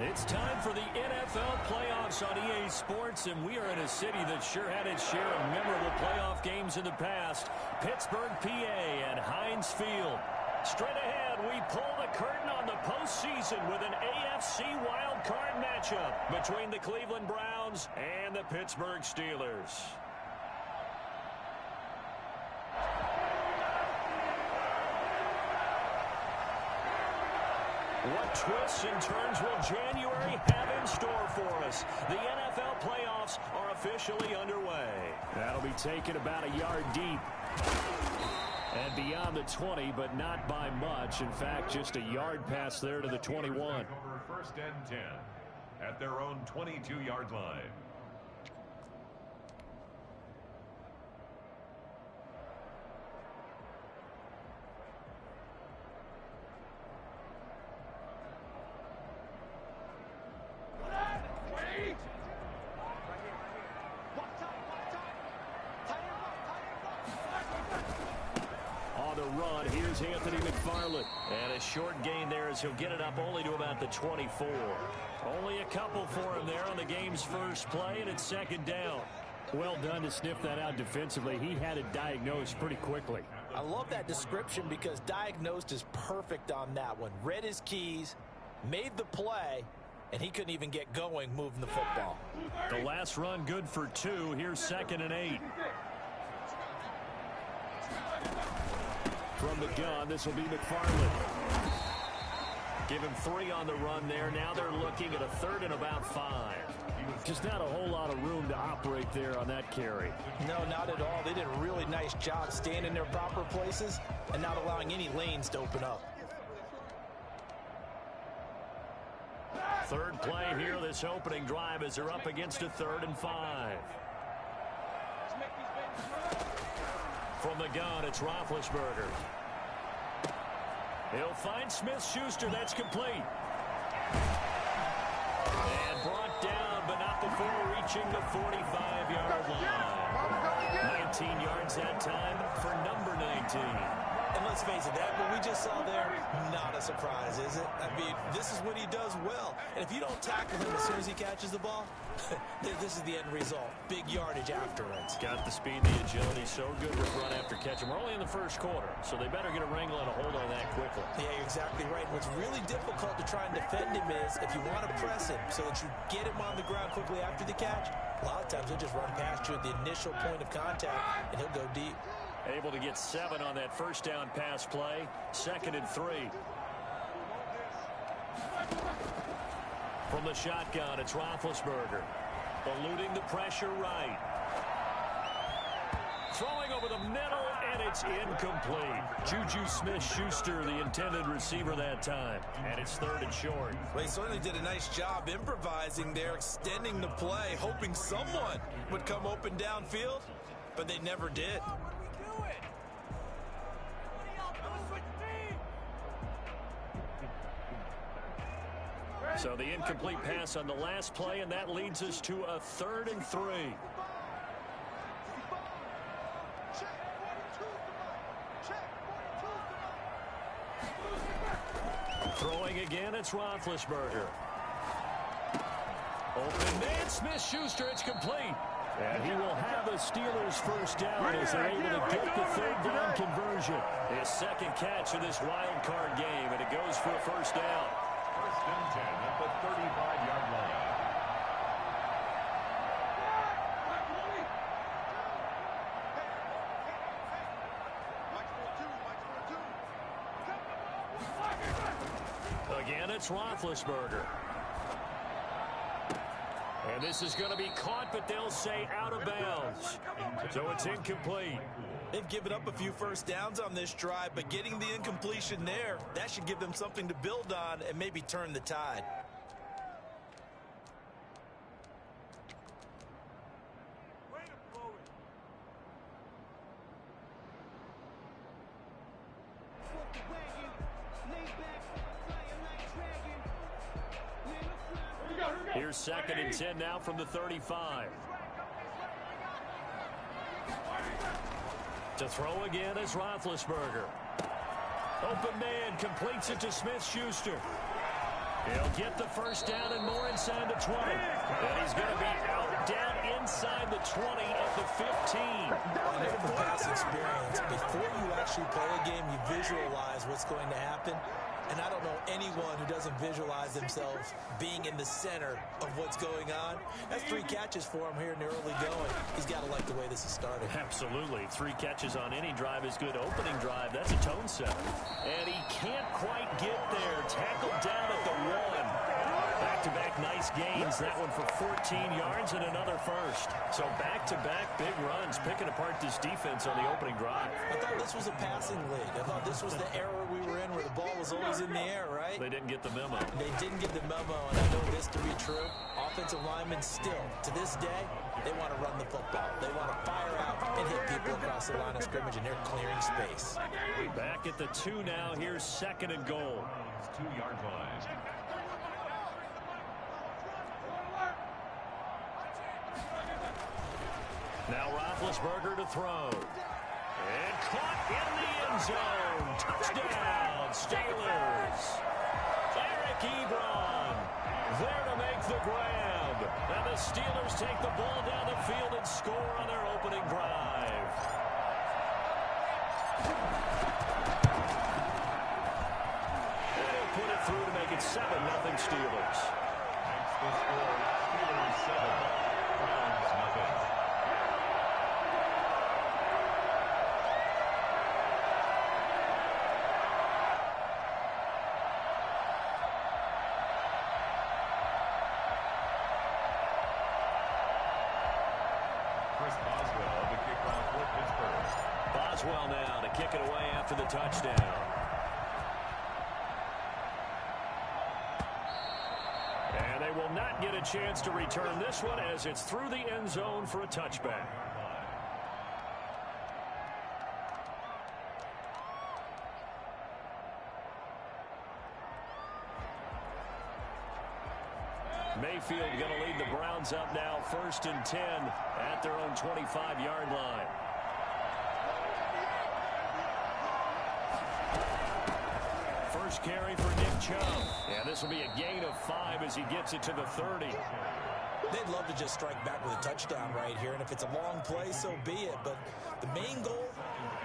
It's time for the NFL playoffs on EA Sports, and we are in a city that sure had its share of memorable playoff games in the past. Pittsburgh, PA, and Heinz Field. Straight ahead, we pull the curtain on the postseason with an AFC Wildcard matchup between the Cleveland Browns and the Pittsburgh Steelers. What twists and turns will January have in store for us? The NFL playoffs are officially underway. That'll be taken about a yard deep. And beyond the 20, but not by much. In fact, just a yard pass there to the 21. First and 10 at their own 22-yard line. And a short gain there as he'll get it up only to about the 24. Only a couple for him there on the game's first play, and it's second down. Well done to sniff that out defensively. He had it diagnosed pretty quickly. I love that description because diagnosed is perfect on that one. Read his keys, made the play, and he couldn't even get going moving the football. The last run good for 2. Here's 2nd and 8. From the gun, this will be McFarland. Give him 3 on the run there. Now they're looking at a 3rd and about 5. Just not a whole lot of room to operate there on that carry. No, not at all. They did a really nice job staying in their proper places and not allowing any lanes to open up. Third play here, this opening drive, as they're up against a 3rd and 5. From the gun, it's Roethlisberger. He'll find Smith-Schuster. That's complete. And brought down, but not before reaching the 45-yard line. 19 yards that time for number 19. And let's face it, that what we just saw there, not a surprise, is it? I mean, this is what he does well. And if you don't tackle him as soon as he catches the ball, this is the end result. Big yardage afterwards. Got the speed, the agility, so good with run after catch. We're only in the first quarter, so they better get a wrangle and a hold on that quickly. Yeah, you're exactly right. What's really difficult to try and defend him is if you want to press him so that you get him on the ground quickly after the catch, a lot of times he'll just run past you at the initial point of contact, and he'll go deep. Able to get 7 on that first down pass play. 2nd and 3. From the shotgun, it's Roethlisberger. Eluding the pressure right. Throwing over the middle, and it's incomplete. Juju Smith-Schuster, the intended receiver that time. And it's 3rd and short. Well, he certainly did a nice job improvising there, extending the play, hoping someone would come open downfield, but they never did. So the incomplete pass on the last play, and that leads us to a 3rd and 3. Throwing again, it's Roethlisberger. Open man, Smith-Schuster, it's complete. And he will have the Steelers first down as they're able to get the 3rd down conversion. His 2nd catch of this wild card game, and it goes for a first down. First and 10 at the 35-yard line. Again, it's Roethlisberger. And this is going to be caught, but they'll say out of bounds. So it's incomplete. They've given up a few first downs on this drive, but getting the incompletion there, that should give them something to build on and maybe turn the tide. Here's 2nd and 10 now from the 35. To throw again is Roethlisberger. Open man, completes it to Smith-Schuster. He'll get the first down and more inside the 20. And he's going to be out down inside the 20 at the 15. I know from past experience, before you actually play a game, you visualize what's going to happen. And I don't know anyone who doesn't visualize themselves being in the center of what's going on. That's 3 catches for him here in the early going. He's got to like the way this is started. Absolutely. 3 catches on any drive is good. Opening drive, that's a tone setter. And he can't quite get there. Tackled down at the 1. Back-to-back nice gains. That one for 14 yards and another first. So back-to-back big runs, picking apart this defense on the opening drive. I thought this was a passing league. I thought this was the era we were in where the ball was always in the air, right? They didn't get the memo. They didn't get the memo, and I know this to be true. Offensive linemen still, to this day, they want to run the football. They want to fire out and hit people across the line of scrimmage, and they're clearing space. Back at the 2 now. Here's 2nd and goal. 2-yard line. Now Roethlisberger to throw. And caught in the end zone. Touchdown, Steelers. Eric Ebron there to make the grab. And the Steelers take the ball down the field and score on their opening drive. And he'll put it through to make it 7-0 Steelers. Makes the score Steelers 7, Browns nothing. Boswell now to kick it away after the touchdown. And they will not get a chance to return this one as it's through the end zone for a touchback. Mayfield going to lead the Browns up now, 1st and 10 at their own 25-yard line. First carry for Nick Chubb. Yeah, this will be a gain of 5 as he gets it to the 30. They'd love to just strike back with a touchdown right here, and if it's a long play, so be it. But the main goal,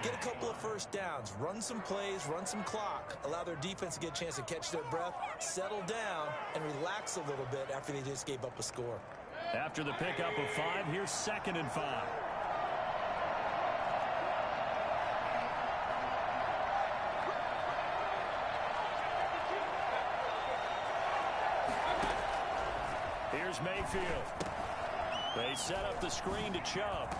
get a couple of first downs, run some plays, run some clock, allow their defense to get a chance to catch their breath, settle down, and relax a little bit after they just gave up a score. After the pickup of 5, here's 2nd and 5. Here's Mayfield. They set up the screen to Chubb.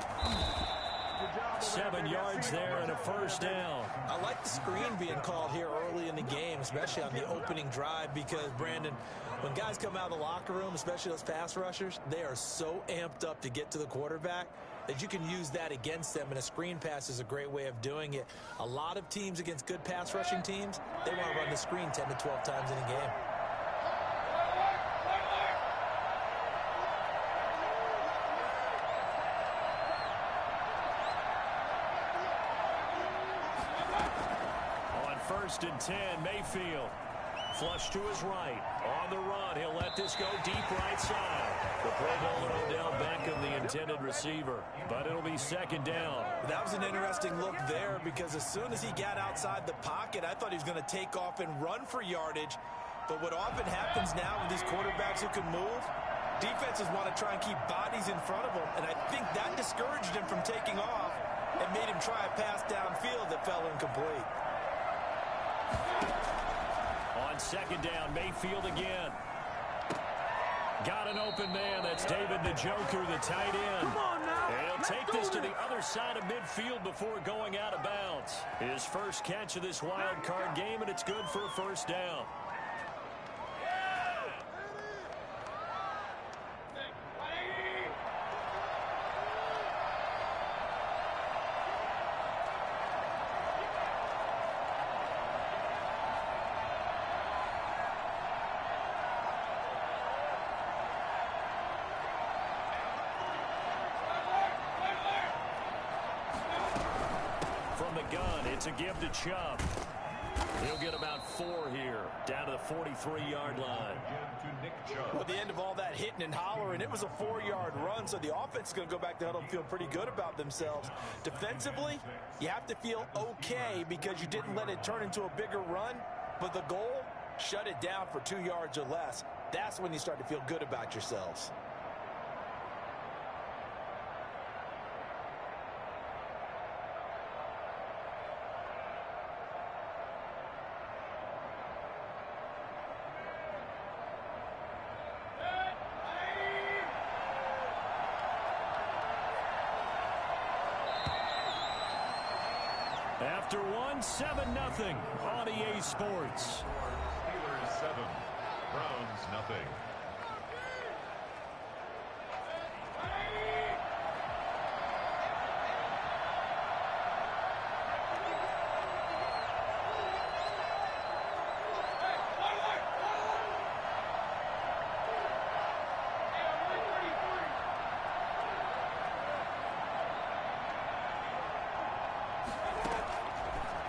7 yards there and a first down. I like the screen being called here early in the game, especially on the opening drive, because, Brandon, when guys come out of the locker room, especially those pass rushers, they are so amped up to get to the quarterback that you can use that against them, and a screen pass is a great way of doing it. A lot of teams against good pass rushing teams, they want to run the screen 10 to 12 times in a game. First and 10, Mayfield. Flush to his right. On the run, he'll let this go deep right side. The Pro Bowler Odell Beckham, the intended receiver. But it'll be 2nd down. That was an interesting look there, because as soon as he got outside the pocket, I thought he was going to take off and run for yardage. But what often happens now with these quarterbacks who can move, defenses want to try and keep bodies in front of them. And I think that discouraged him from taking off and made him try a pass downfield that fell incomplete. On 2nd down, Mayfield again. Got an open man. That's David Njoku, the tight end. And he'll take this to the other side of midfield before going out of bounds. His first catch of this wild card game, and it's good for a first down. It's a give to Chubb. He'll get about 4 here, down to the 43-yard line. Well, at the end of all that hitting and hollering, it was a 4-yard run, so the offense is going to go back to huddle and feel pretty good about themselves. Defensively, you have to feel okay because you didn't let it turn into a bigger run, but the goal, shut it down for 2 yards or less. That's when you start to feel good about yourselves. After one, 7-0 on EA Sports. Steelers 7, Browns nothing.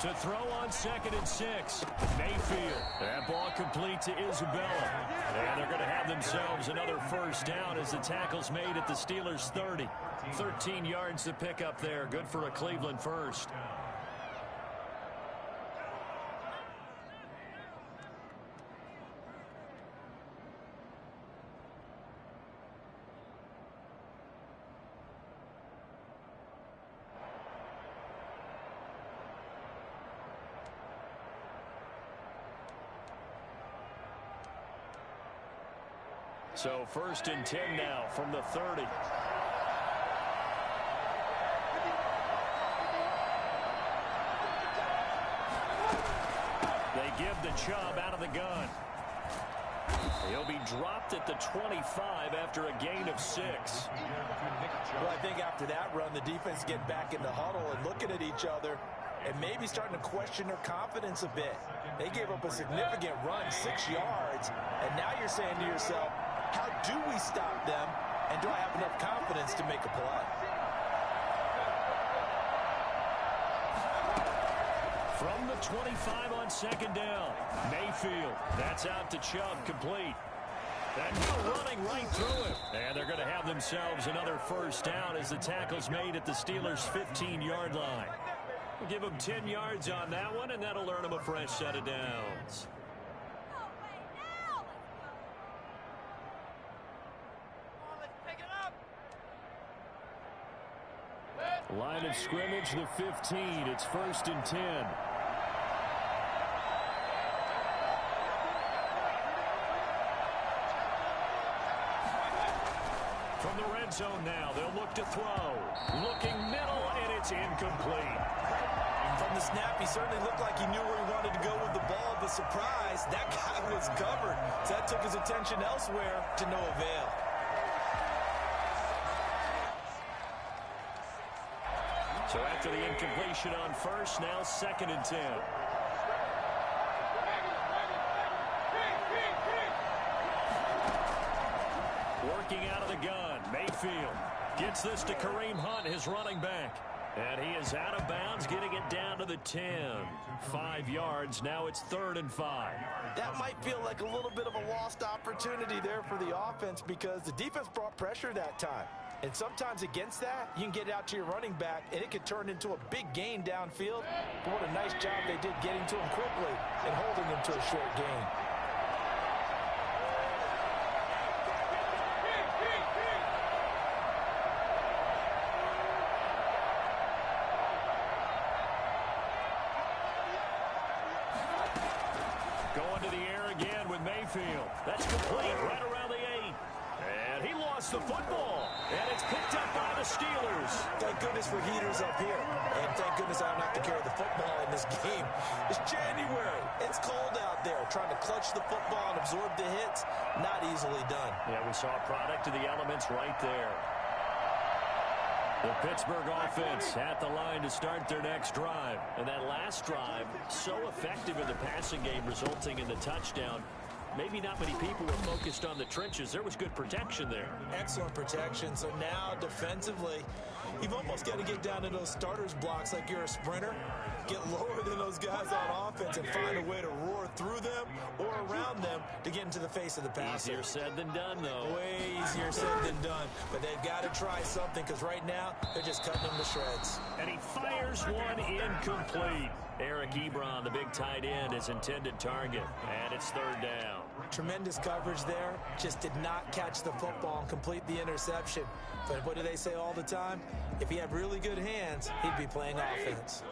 To throw on 2nd and 6. Mayfield. That ball complete to Isabella. And they're going to have themselves another first down as the tackle's made at the Steelers' 30. 13 yards to pick up there. Good for a Cleveland first. So 1st and 10 now from the 30. They give the Chubb out of the gun. He'll be dropped at the 25 after a gain of 6. Well, I think after that run, the defense get back in the huddle and looking at each other and maybe starting to question their confidence a bit. They gave up a significant run, 6 yards, and now you're saying to yourself, how do we stop them, and do I have enough confidence to make a play? From the 25 on 2nd down, Mayfield. That's out to Chubb, complete. And now running right through him. And they're going to have themselves another first down as the tackle's made at the Steelers' 15-yard line. We'll give them 10 yards on that one, and that'll earn them a fresh set of downs. Line of scrimmage, the 15. It's 1st and 10. From the red zone now, they'll look to throw. Looking middle, and it's incomplete. From the snap, he certainly looked like he knew where he wanted to go with the ball, but surprise, that guy was covered. So that took his attention elsewhere to no avail. So after the incompletion on 1st, now 2nd and 10. Working out of the gun, Mayfield gets this to Kareem Hunt, his running back. And he is out of bounds, getting it down to the 10. 5 yards, now it's 3rd and 5. That might feel like a little bit of a lost opportunity there for the offense because the defense brought pressure that time. And sometimes against that, you can get it out to your running back, and it could turn into a big gain downfield. But what a nice job they did getting to him quickly and holding him to a short gain. Going to the air again with Mayfield. That's complete right around the 8. And he lost the football. And it's picked up by the Steelers. Thank goodness for heaters up here. And thank goodness I don't have to carry the football in this game. It's January. It's cold out there. Trying to clutch the football and absorb the hits, not easily done. Yeah, we saw a product of the elements right there. The Pittsburgh offense at the line to start their next drive. And that last drive, so effective in the passing game, resulting in the touchdown. Maybe not many people were focused on the trenches. There was good protection there. Excellent protection. So now defensively, You've almost got to get down to those starters blocks like you're a sprinter. Get lower than those guys on offense and find a way to roar through them or around them to get into the face of the passer. Easier said than done, though. Way easier said than done. But they've got to try something because right now they're just cutting them to shreds. And he fires one incomplete. Eric Ebron, the big tight end, is intended target. And it's third down. Tremendous coverage there. Just did not catch the football and complete the interception. But what do they say all the time? If he had really good hands, he'd be playing offense.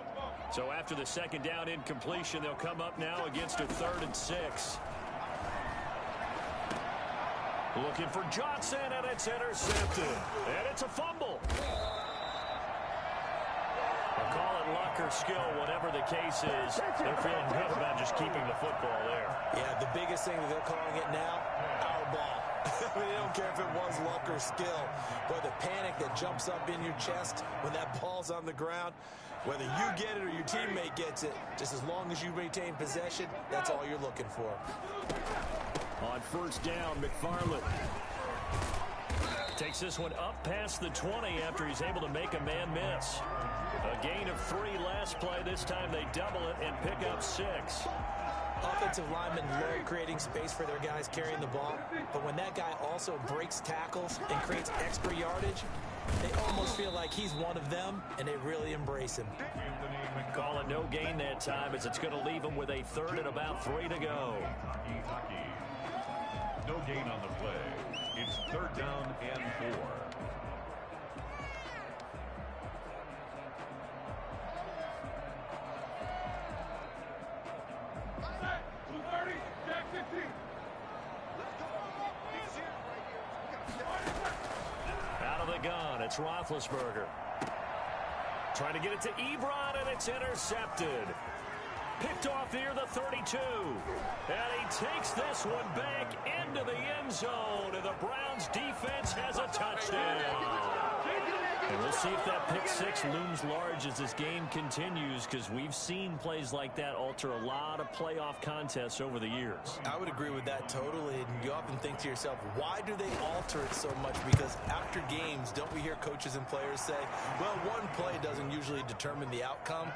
So after the second down incompletion, they'll come up now against a 3rd and 6. Looking for Johnson, and it's intercepted. And it's a fumble. I'll call it luck or skill, whatever the case is. They're feeling good about just keeping the football there. Yeah, the biggest thing that they're calling it now, our ball. I mean, they don't care if it was luck or skill, but the panic that jumps up in your chest when that ball's on the ground, whether you get it or your teammate gets it, just as long as you maintain possession, that's all you're looking for. On first down, McFarland takes this one up past the 20 after he's able to make a man miss. A gain of 3 last play. This time they double it and pick up 6. Offensive linemen love creating space for their guys carrying the ball, but when that guy also breaks tackles and creates extra yardage, they almost feel like he's one of them, and they really embrace him. Call it no gain that time, as it's going to leave him with a 3rd and about 3 to go. No gain on the play. It's 3rd down and 4. Out of the gun, it's Roethlisberger. Trying to get it to Ebron, and it's intercepted. Picked off near the 32. And he takes this one back into the end zone. And the Browns defense has a touchdown. And we'll see if that pick 6 looms large as this game continues, because we've seen plays like that alter a lot of playoff contests over the years. I would agree with that totally. And you often think to yourself, why do they alter it so much? Because after games, don't we hear coaches and players say, well, one play doesn't usually determine the outcome?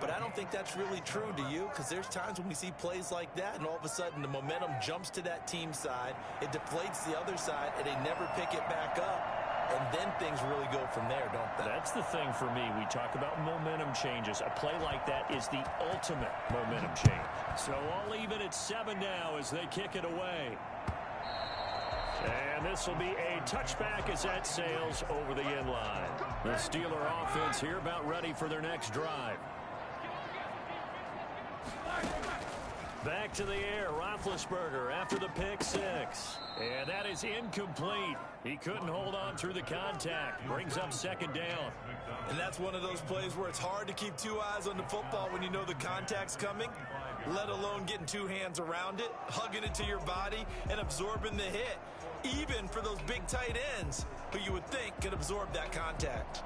But I don't think that's really true, do you? Because there's times when we see plays like that, and all of a sudden the momentum jumps to that team side, it deflates the other side, and they never pick it back up. And then things really go from there, don't they? That's the thing for me. We talk about momentum changes. A play like that is the ultimate momentum change. So all even at 7 now as they kick it away. And this will be a touchback as that sails over the end line. The Steeler offense here about ready for their next drive. Back to the air, Roethlisberger after the pick 6. And that is incomplete. He couldn't hold on through the contact. Brings up 2nd down. And that's one of those plays where it's hard to keep 2 eyes on the football when you know the contact's coming, let alone getting 2 hands around it, hugging it to your body, and absorbing the hit. Even for those big tight ends who you would think could absorb that contact.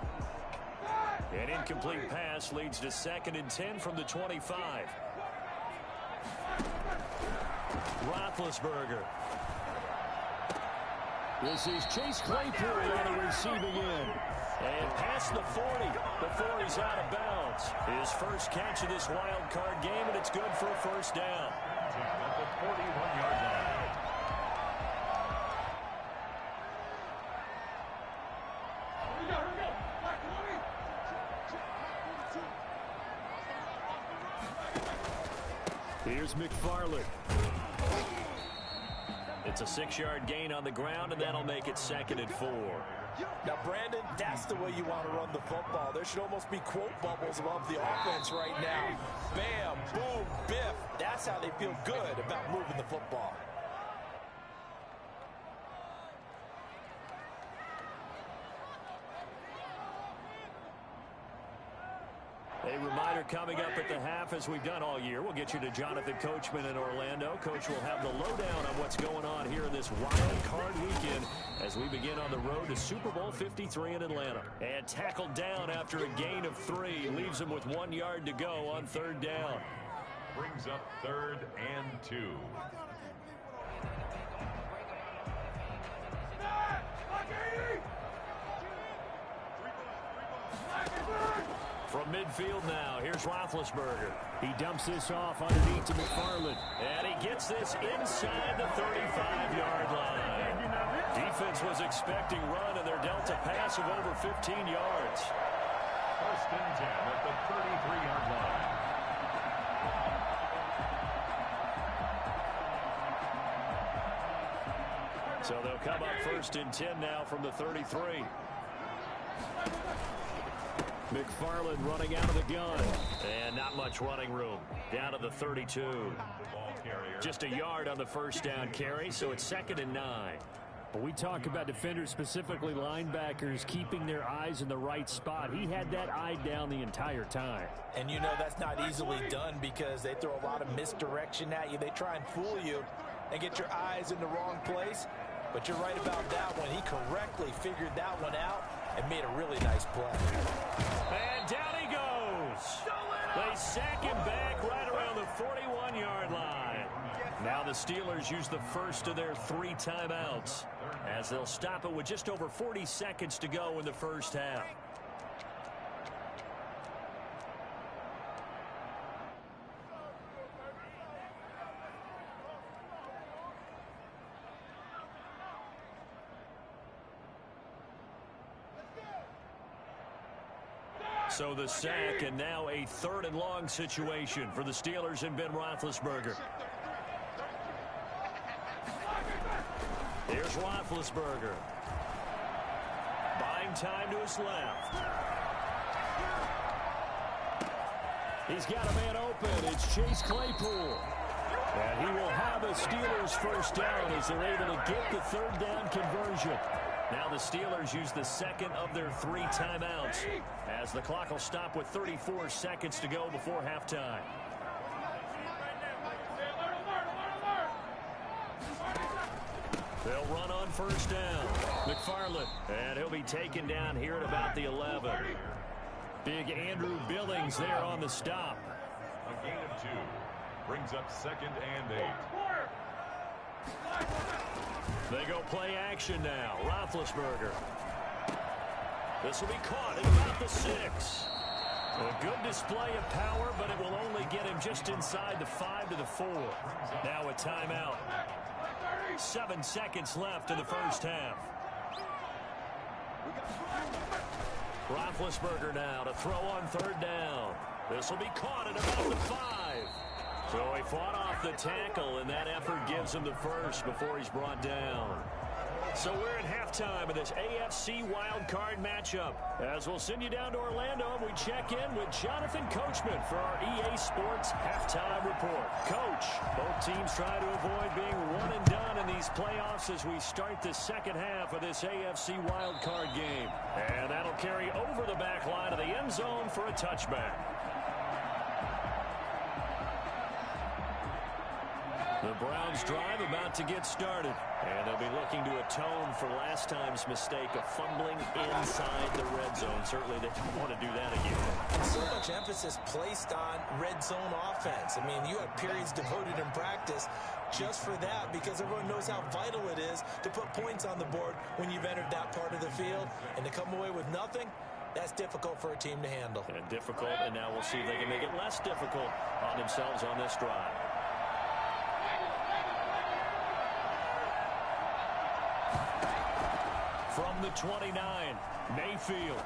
An incomplete pass leads to 2nd and 10 from the 25. Roethlisberger. This is Chase Claypool on the receiving end. And past the 40 before he's out of bounds. His first catch of this wild card game, and it's good for a 1st down. At the 41-yard line. Here's McFarland. It's a 6-yard gain on the ground, and that'll make it 2nd and 4. Now, Brandon, that's the way you want to run the football. There should almost be quote bubbles above the offense right now. Bam, boom, biff. That's how they feel good about moving the football. A reminder coming up at the half, as we've done all year. We'll get you to Jonathan Coachman in Orlando. Coach will have the lowdown on what's going on here in this wild card weekend as we begin on the road to Super Bowl 53 in Atlanta. And tackled down after a gain of 3. Leaves him with 1 yard to go on 3rd down. Brings up 3rd and 2. From midfield now, here's Roethlisberger. He dumps this off underneath to McFarland. And he gets this inside the 35-yard line. Defense was expecting run, and they're dealt a pass of over 15 yards. First and 10 at the 33-yard line. So they'll come up first and 10 now from the 33. McFarland running out of the gun. And not much running room. Down to the 32. Ball carrier. Just a yard on the first down carry, so it's 2nd and 9. But we talk about defenders, specifically linebackers, keeping their eyes in the right spot. He had that eye down the entire time. And you know that's not easily done because they throw a lot of misdirection at you. They try and fool you and get your eyes in the wrong place. But you're right about that one. He correctly figured that one out and made a really nice play. And down he goes. They sack him back right around the 41-yard line. Now the Steelers use the first of their 3 timeouts as they'll stop it with just over 40 seconds to go in the first half. So the sack, and now a 3rd and long situation for the Steelers and Ben Roethlisberger. Here's Roethlisberger. Buying time to his left. He's got a man open. It's Chase Claypool. And he will have a Steelers first down as they're able to get the 3rd down conversion. Now the Steelers use the 2nd of their 3 timeouts as the clock will stop with 34 seconds to go before halftime. They'll run on first down. McFarland, and he'll be taken down here at about the 11. Big Andrew Billings there on the stop. A gain of 2 brings up 2nd and 8. They go play action now. Roethlisberger. This will be caught at about the 6. A good display of power, but it will only get him just inside the 5 to the 4. Now a timeout. 7 seconds left in the first half. Roethlisberger now to throw on 3rd down. This will be caught at about the 5. So he fought off the tackle, and that effort gives him the first before he's brought down. So we're at halftime of this AFC Wildcard matchup. As we'll send you down to Orlando, and we check in with Jonathan Coachman for our EA Sports Halftime Report. Coach, both teams try to avoid being one and done in these playoffs as we start the second half of this AFC Wildcard game. And that'll carry over the back line of the end zone for a touchback. The Browns drive about to get started, and they'll be looking to atone for last time's mistake of fumbling inside the red zone. Certainly they don't want to do that again. So much emphasis placed on red zone offense. I mean, you have periods devoted in practice just for that because everyone knows how vital it is to put points on the board when you've entered that part of the field. And to come away with nothing, that's difficult for a team to handle. And difficult, and now we'll see if they can make it less difficult on themselves on this drive. From the 29, Mayfield.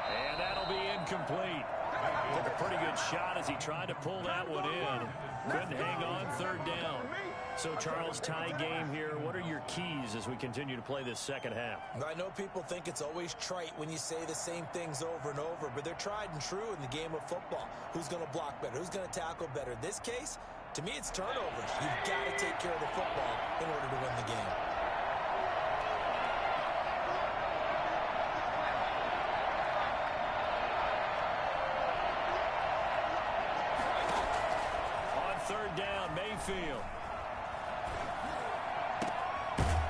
And that'll be incomplete. Took a pretty good shot as he tried to pull that one in. Couldn't hang on, 3rd down. So, Charles, tie game here. What are your keys as we continue to play this second half? I know people think it's always trite when you say the same things over and over, but they're tried and true in the game of football. Who's going to block better? Who's going to tackle better? In this case, to me, it's turnovers. You've got to take care of the football in order to win the game. Down, Mayfield.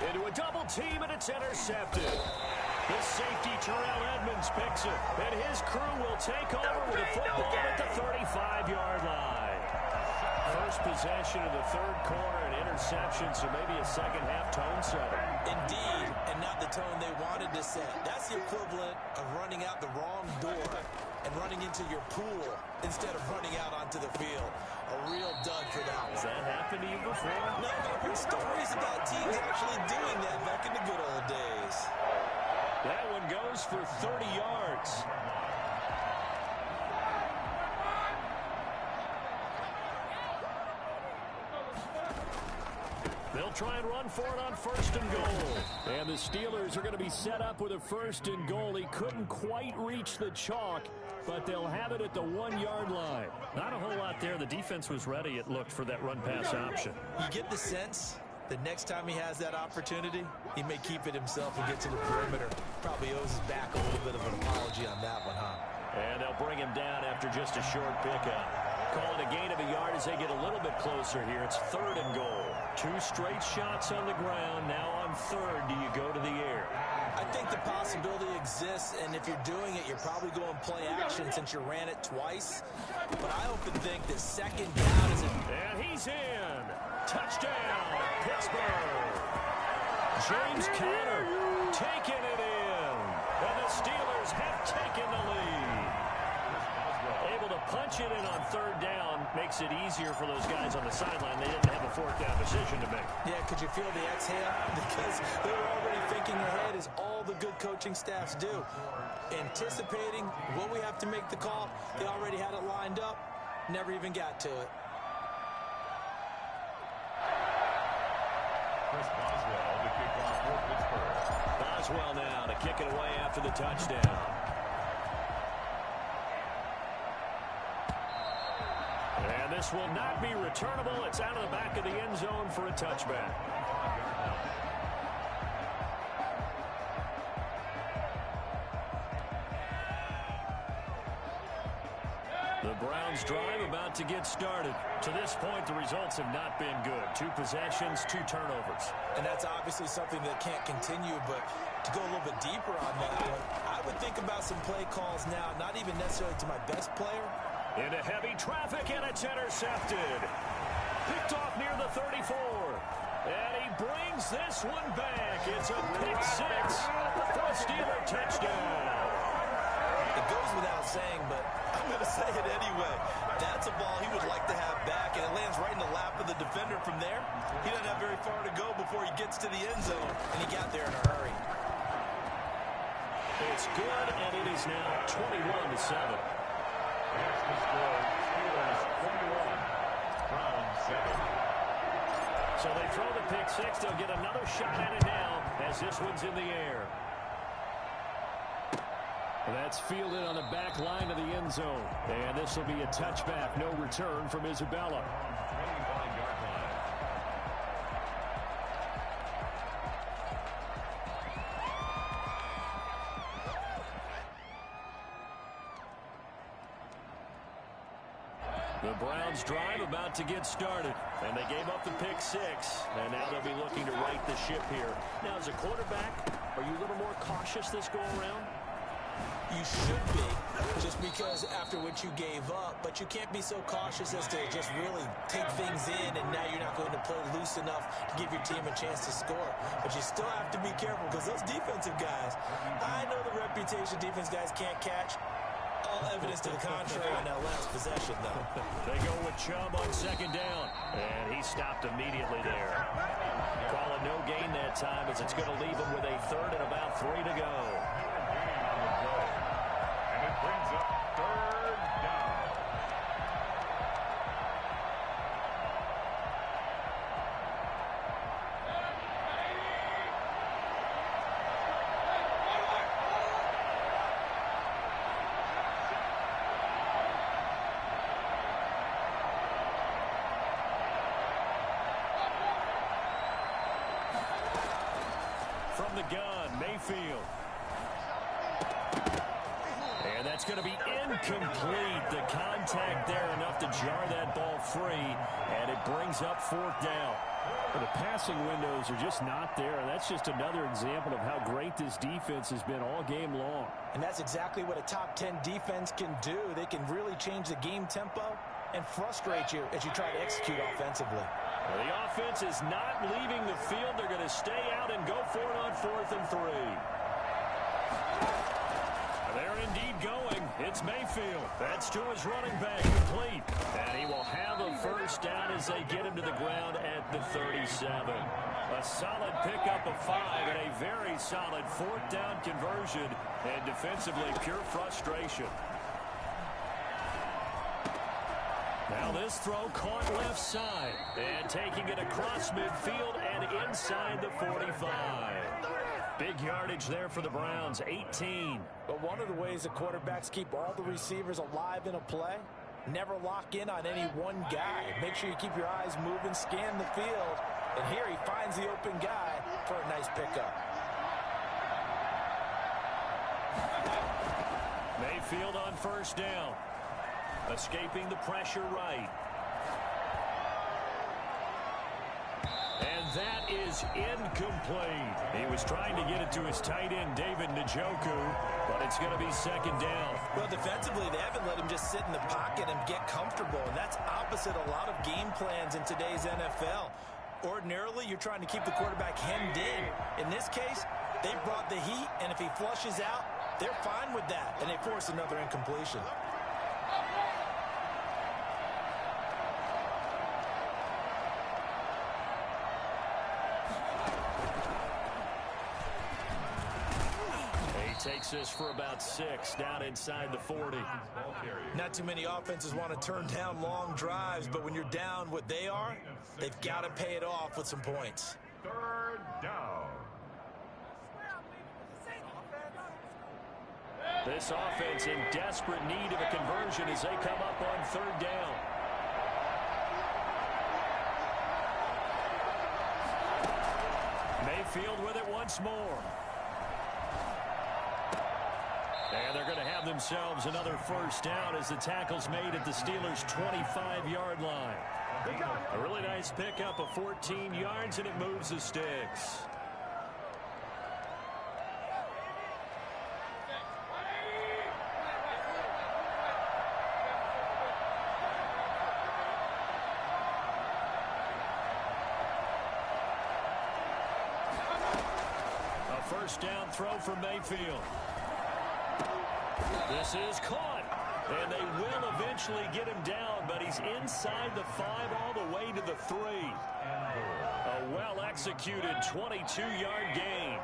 Into a double team, and it's intercepted. The safety, Terrell Edmonds, picks it. And his crew will take over with a football at the 35-yard line. First possession of the 3rd quarter, and interception, so maybe a second-half tone setter. Indeed, and not the tone they wanted to set. That's the equivalent of running out the wrong door and running into your pool instead of running out onto the field. A real dud for that one. Has that happened to you before? No, but I've heard stories about teams actually doing that back in the good old days. That one goes for 30 yards. They'll try and run for it on first and goal. And the Steelers are going to be set up with a first and goal. He couldn't quite reach the chalk, but they'll have it at the 1-yard line. Not a whole lot there. The defense was ready, it looked, for that run-pass option. You get the sense that next time he has that opportunity, he may keep it himself and get to the perimeter. Probably owes his back a little bit of an apology on that one, huh? And they'll bring him down after just a short pickup. Call it a gain of a yard as they get a little bit closer here. It's third and goal. 2 straight shots on the ground. Now on third, do you go to the air? I think the possibility exists, and if you're doing it, you're probably going play action since you ran it twice. But I often think that second down is And he's in. Touchdown, Pittsburgh. James Conner taking it in. And the Steelers have taken the lead. Able to punch it in on third down makes it easier for those guys on the sideline. They didn't have a fourth down decision to make. Yeah, could you feel the exhale? Because they were already thinking ahead, as all the good coaching staffs do. Anticipating what we have to make the call. They already had it lined up. Never even got to it. Chris Boswell, the kickoff for Pittsburgh. Boswell now to kick it away after the touchdown. And this will not be returnable. It's out of the back of the end zone for a touchback. The Browns drive about to get started. To this point, the results have not been good. 2 possessions, 2 turnovers. And that's obviously something that can't continue, but to go a little bit deeper on that one, I would think about some play calls now, not even necessarily to my best player. Into heavy traffic, and it's intercepted. Picked off near the 34. And he brings this one back. It's a pick 6 for a Steeler touchdown. It goes without saying, but I'm going to say it anyway. That's a ball he would like to have back, and it lands right in the lap of the defender from there. He doesn't have very far to go before he gets to the end zone, and he got there in a hurry. It's good, and it is now 21-7. That's the score. Steelers 21, Browns 7. So they throw the pick 6. They'll get another shot at it now as this one's in the air. That's fielded on the back line of the end zone. And this will be a touchback. No return from Isabella. The Browns drive about to get started. And they gave up the pick 6. And now they'll be looking to right the ship here. Now, as a quarterback, are you a little more cautious this go-around? You should be, just because after what you gave up, but you can't be so cautious as to just really take things in, and now you're not going to play loose enough to give your team a chance to score. But you still have to be careful, because those defensive guys, I know the reputation defense guys can't catch. All evidence to the contrary on that last possession, though. They go with Chubb on second down, and he stopped immediately there. Call it no gain that time, as it's going to leave him with a third and about 3 to go. And it brings up third down. From the gun, Mayfield. And that's going to be incomplete. The contact there enough to jar that ball free, and it brings up 4th down. Well, the passing windows are just not there, and that's just another example of how great this defense has been all game long. And that's exactly what a top 10 defense can do. They can really change the game tempo and frustrate you as you try to execute offensively. Well, the offense is not leaving the field. They're going to stay out and go for it on 4th and 3. They're indeed going. It's Mayfield. That's to his running back, complete. And he will have a first down as they get him to the ground at the 37. A solid pickup of 5 and a very solid 4th down conversion. And defensively, pure frustration. Now this throw caught left side. And taking it across midfield and inside the 45. Big yardage there for the Browns, 18. But one of the ways the quarterbacks keep all the receivers alive in a play, never lock in on any one guy. Make sure you keep your eyes moving, scan the field. And here he finds the open guy for a nice pickup. Mayfield on first down. Escaping the pressure right. And that is incomplete. He was trying to get it to his tight end, David Njoku, but it's going to be 2nd down. Well, defensively, they haven't let him just sit in the pocket and get comfortable, and that's opposite a lot of game plans in today's NFL. Ordinarily, you're trying to keep the quarterback hemmed in. In this case, they brought the heat, and if he flushes out, they're fine with that, and they force another incompletion. Takes this for about 6 down inside the 40. Not too many offenses want to turn down long drives, but when you're down what they are, they've got to pay it off with some points. 3rd down. This offense in desperate need of a conversion as they come up on 3rd down. Mayfield with it once more. And they're going to have themselves another first down as the tackle's made at the Steelers' 25-yard line. A really nice pickup of 14 yards, and it moves the sticks. A first down throw for Mayfield. This is caught, and they will eventually get him down, but he's inside the 5 all the way to the 3. A well-executed 22-yard gain.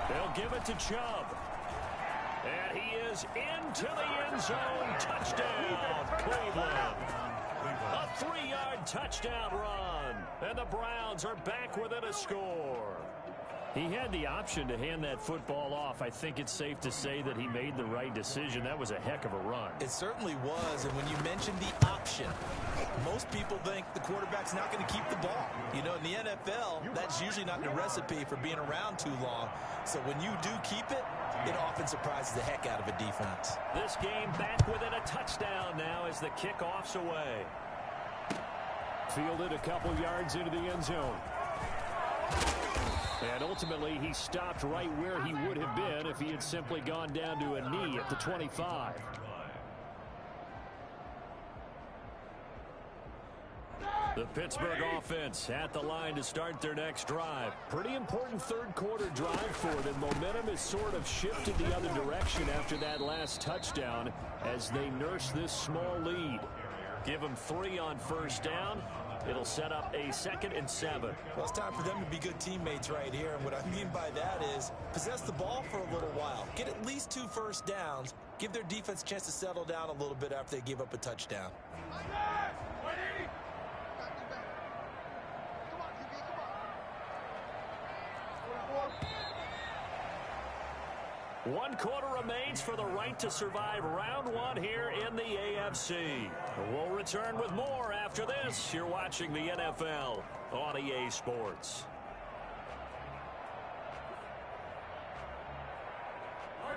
They'll give it to Chubb. And he is into the end zone. Touchdown, Cleveland. A 3-yard touchdown run. And the Browns are back within a score. He had the option to hand that football off. I think it's safe to say that he made the right decision. That was a heck of a run. It certainly was, and when you mentioned the option, most people think the quarterback's not going to keep the ball. You know, in the NFL, that's usually not the recipe for being around too long. So when you do keep it, it often surprises the heck out of a defense. This game back within a touchdown now as the kickoff's away. Fielded a couple yards into the end zone. And ultimately, he stopped right where he would have been if he had simply gone down to a knee at the 25. The Pittsburgh offense at the line to start their next drive. Pretty important third quarter drive for them. Momentum has sort of shifted the other direction after that last touchdown as they nurse this small lead. Give them 3 on first down. It'll set up a 2nd and 7. Well, it's time for them to be good teammates right here. And what I mean by that is possess the ball for a little while. Get at least 2 first downs. Give their defense a chance to settle down a little bit after they give up a touchdown. One quarter remains for the right to survive round 1 here in the AFC. We'll return with more after this. You're watching the NFL on EA Sports.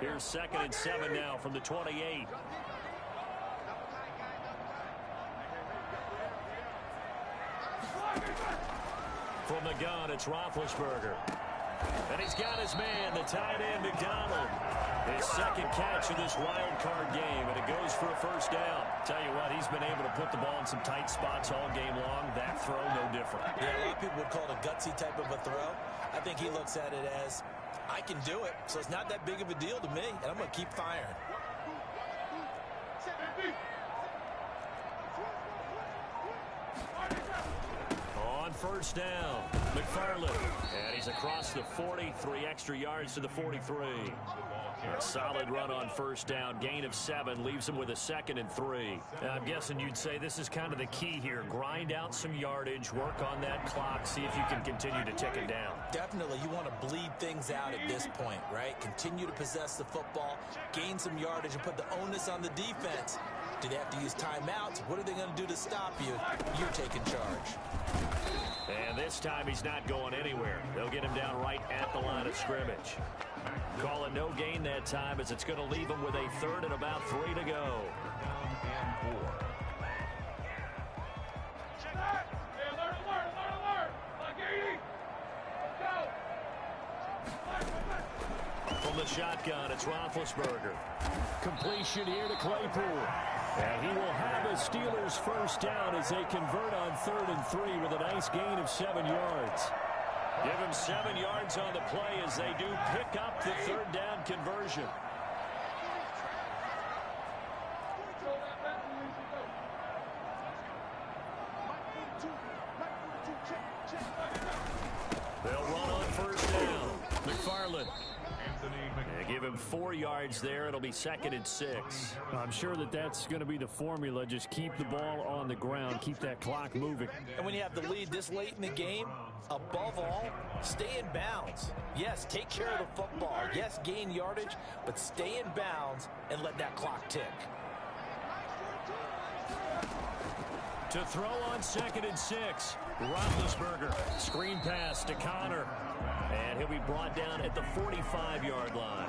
Here's 2nd and 7 now from the 28. From the gun, it's Roethlisberger. And he's got his man, the tight end, McDonald. His second catch of this wild card game, and it goes for a first down. Tell you what, he's been able to put the ball in some tight spots all game long. That throw, no different. Yeah, a lot of people would call it a gutsy type of a throw. I think he looks at it as, I can do it, so it's not that big of a deal to me, and I'm going to keep firing. On first down, McFarland. And he's across the 40, 3 extra yards to the 43. A solid run on first down. Gain of 7 leaves him with a 2nd and 3. I'm guessing you'd say this is kind of the key here. Grind out some yardage, work on that clock, see if you can continue to tick it down. Definitely, you want to bleed things out at this point, right? Continue to possess the football, gain some yardage, and put the onus on the defense. Do they have to use timeouts? What are they going to do to stop you? You're taking charge. And this time he's not going anywhere. They'll get him down right at the line of scrimmage. Call it no gain that time, as it's going to leave him with a 3rd and about 3 to go. From the shotgun, it's Roethlisberger. Completion here to Claypool. And he will have a Steelers first down as they convert on 3rd and 3 with a nice gain of 7 yards. Give him 7 yards on the play as they do pick up the 3rd down conversion. They'll run on first down. McFarland. They give him 4 yards there. It'll be 2nd and 6. I'm sure that's going to be the formula. Just keep the ball on the ground. Keep that clock moving. And when you have the lead this late in the game, above all, stay in bounds. Yes, take care of the football. Yes, gain yardage, but stay in bounds and let that clock tick. To throw on 2nd and 6. Roethlisberger. Screen pass to Connor. And he'll be brought down at the 45-yard line.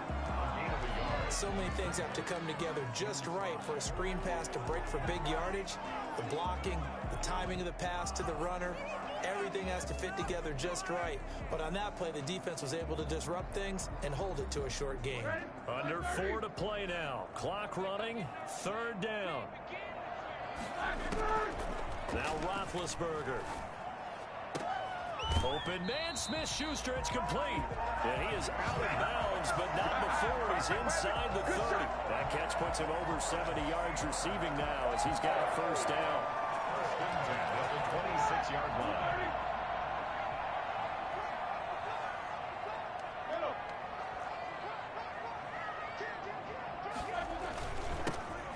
So many things have to come together just right for a screen pass to break for big yardage. The blocking, the timing of the pass to the runner, everything has to fit together just right. But on that play, the defense was able to disrupt things and hold it to a short game. Under 4 to play now. Clock running. 3rd down. Now Roethlisberger. Open man, Smith-Schuster, it's complete. And he is out of bounds, but not before he's inside the 30. That catch puts him over 70 yards receiving now as he's got a first down. At the 26-yard line.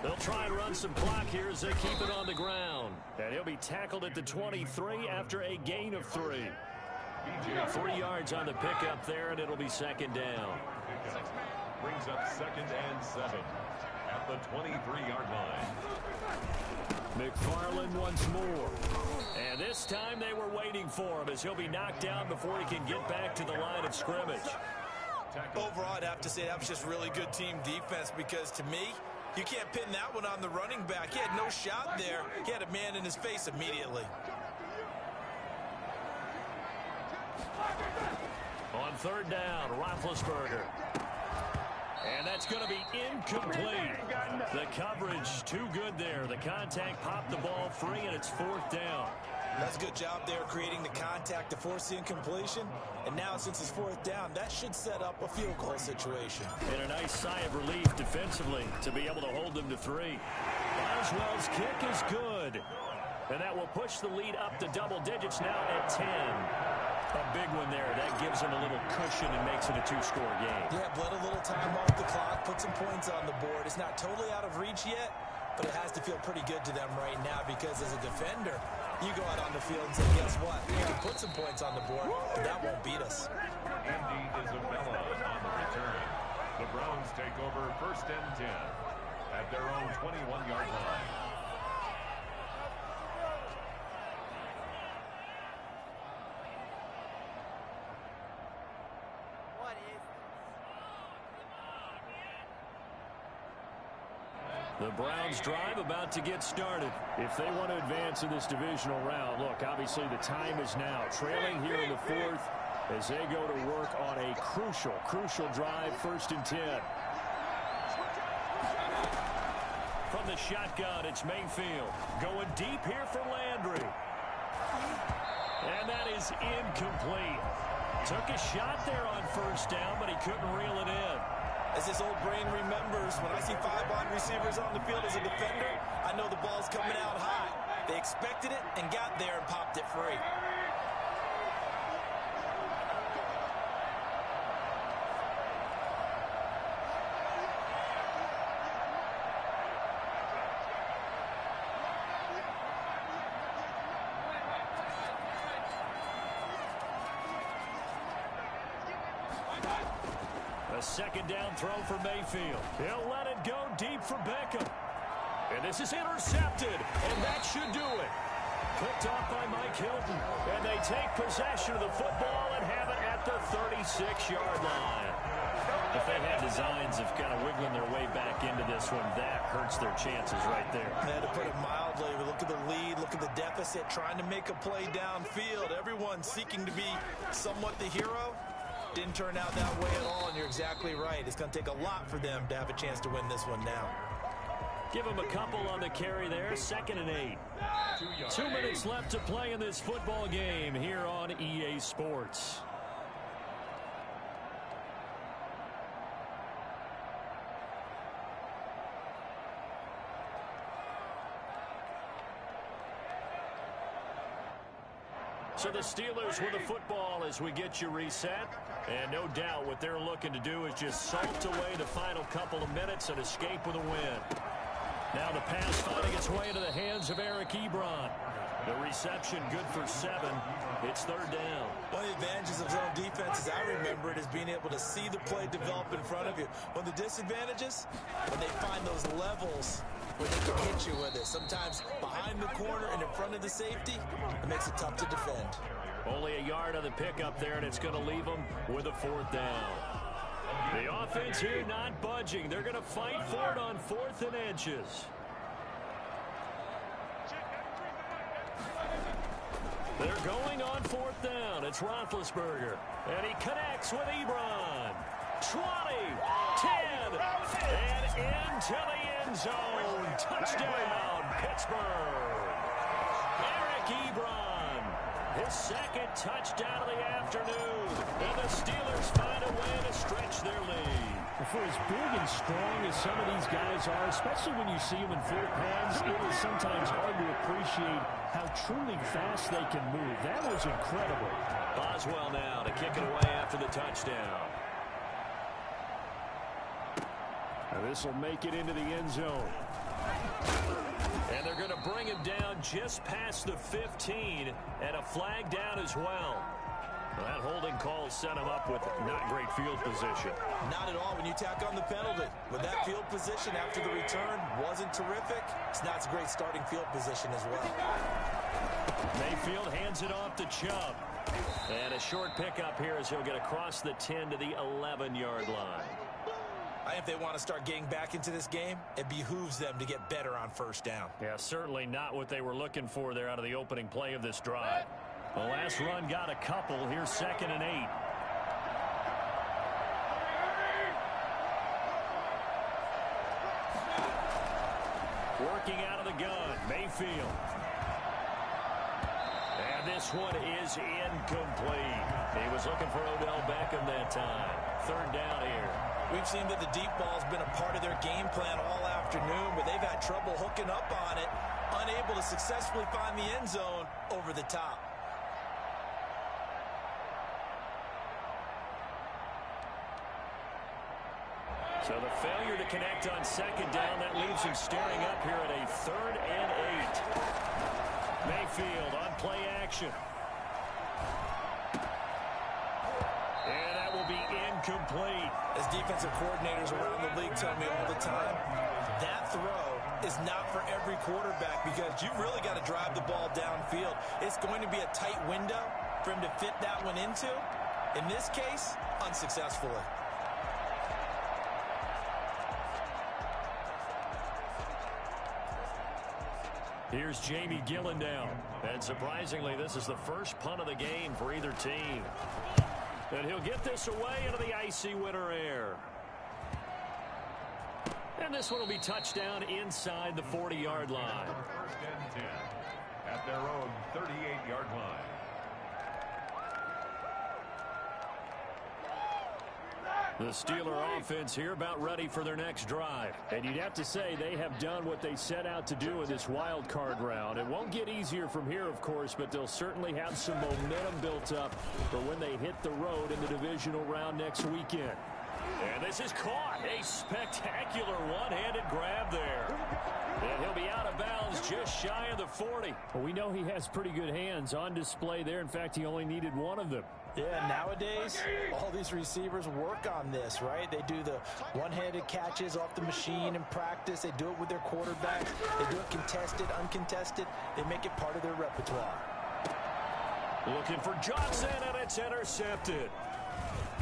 They'll try and run some clock here as they keep it on the ground. And he'll be tackled at the 23 after a gain of 3. 3 yards on the pickup there, and it'll be 2nd down. Brings up 2nd and 7 at the 23-yard line. McFarland once more. And this time they were waiting for him as he'll be knocked down before he can get back to the line of scrimmage. Overall, I'd have to say that was just really good team defense because to me, you can't pin that one on the running back. He had no shot there. He had a man in his face immediately. On 3rd down, Roethlisberger. And that's going to be incomplete. The coverage too good there. The contact popped the ball free, and it's 4th down. That's a good job there creating the contact to force the incompletion. And now since it's 4th down, that should set up a field goal situation. And a nice sigh of relief defensively to be able to hold them to 3. Boswell's kick is good. And that will push the lead up to double digits now at 10. A big one there. That gives them a little cushion and makes it a 2-score game. Yeah, bled a little time off the clock, put some points on the board. It's not totally out of reach yet, but it has to feel pretty good to them right now because as a defender, you go out on the field and say, guess what? We can put some points on the board, but that won't beat us. Andy Isabella on the return. The Browns take over 1st and 10 at their own 21-yard line. The Browns drive about to get started. If they want to advance in this divisional round, look, obviously the time is now. Trailing here in the fourth as they go to work on a crucial drive, 1st and 10. From the shotgun, it's Mayfield. Going deep here for Landry. And that is incomplete. Took a shot there on 1st down, but he couldn't reel it in. As this old brain remembers, when I see 5 wide receivers on the field as a defender, I know the ball's coming out high. They expected it and got there and popped it free. A 2nd down throw for Mayfield. He'll let it go deep for Beckham. And this is intercepted, and that should do it. Picked off by Mike Hilton. And they take possession of the football and have it at the 36-yard line. If they had designs of kind of wiggling their way back into this one, that hurts their chances right there. Man, to put it mildly, look at the lead, look at the deficit, trying to make a play downfield. Everyone seeking to be somewhat the hero. Didn't turn out that way at all, and you're exactly right. It's going to take a lot for them to have a chance to win this one now. Give them a couple on the carry there. 2nd and 8. 2 minutes left to play in this football game here on EA Sports. So the Steelers with the football as we get you reset. And no doubt what they're looking to do is just salt away the final couple of minutes and escape with a win. Now the pass finding its way into the hands of Eric Ebron. The reception good for 7. It's 3rd down. One of the advantages of zone defense, as I remember it, is being able to see the play develop in front of you. One of the disadvantages, when they find those levels where they can hit you with it. Sometimes behind the corner and in front of the safety, it makes it tough to defend. Only a yard on the pickup there, and it's going to leave them with a 4th down. The offense here not budging. They're going to fight for it on 4th and inches. They're going on 4th down. It's Roethlisberger, and he connects with Ebron. 20, 10, and into the end zone. Touchdown, Pittsburgh. Eric Ebron, his 2nd touchdown of the afternoon. And the Steelers find a way to stretch their lead. For as big and strong as some of these guys are, especially when you see them in full pads, it is sometimes hard to appreciate how truly fast they can move. That was incredible. Boswell now to kick it away after the touchdown. This will make it into the end zone. And they're going to bring him down just past the 15, and a flag down as well. That holding call set him up with not great field position. Not at all when you tack on the penalty. With that field position after the return wasn't terrific, it's not a great starting field position as well. Mayfield hands it off to Chubb. And a short pickup here as he'll get across the 10 to the 11-yard line. If they want to start getting back into this game, it behooves them to get better on 1st down. Yeah, certainly not what they were looking for there out of the opening play of this drive. The last run got a couple. Here's 2nd and 8. Working out of the gun, Mayfield. And this one is incomplete. He was looking for Odell Beckham that time. 3rd down here. We've seen that the deep ball's been a part of their game plan all afternoon, but they've had trouble hooking up on it, unable to successfully find the end zone over the top. So the failure to connect on 2nd down, that leaves him staring up here at a 3rd and 8. Mayfield on play action. And that will be incomplete. As defensive coordinators around the league tell me all the time, that throw is not for every quarterback because you've really got to drive the ball downfield. It's going to be a tight window for him to fit that one into. In this case, unsuccessfully. Here's Jamie Gillen down. And surprisingly, this is the first punt of the game for either team. And he'll get this away into the icy winter air. And this one will be touchdown inside the 40-yard line. First and 10 at their own 38-yard line. The Steeler offense here about ready for their next drive. And you'd have to say they have done what they set out to do in this wild card round. It won't get easier from here, of course, but they'll certainly have some momentum built up for when they hit the road in the divisional round next weekend. And this is caught. A spectacular one-handed grab there. And he'll be out of bounds just shy of the 40. Well, we know he has pretty good hands on display there. In fact, he only needed one of them. Yeah, nowadays, all these receivers work on this, right? They do the one-handed catches off the machine in practice. They do it with their quarterbacks. They do it contested, uncontested. They make it part of their repertoire. Looking for Johnson, and it's intercepted.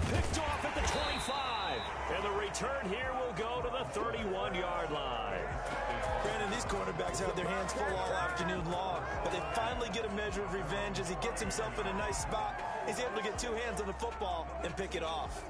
Picked off at the 25. And the return here will go to the 31-yard line. Brandon, these quarterbacks have their hands full all afternoon long, but they finally get a measure of revenge as he gets himself in a nice spot. He's able to get two hands on the football and pick it off.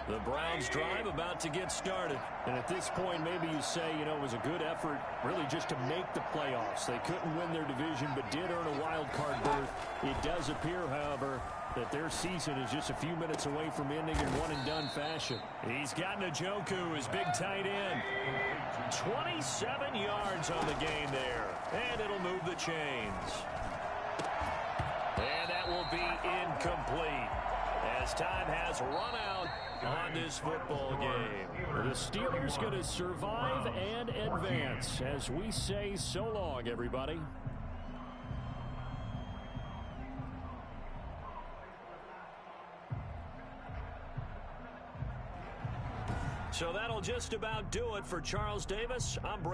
The Browns drive about to get started. And at this point, maybe you say, you know, it was a good effort really just to make the playoffs. They couldn't win their division but did earn a wild card berth. It does appear, however, that their season is just a few minutes away from ending in one-and-done fashion. He's got Njoku, his big tight end. 27 yards on the game there. And it'll move the chains. And that will be incomplete as time has run out on this football game. The Steelers going to survive and advance as we say so long, everybody. So that'll just about do it for Charles Davis. I'm Brandon.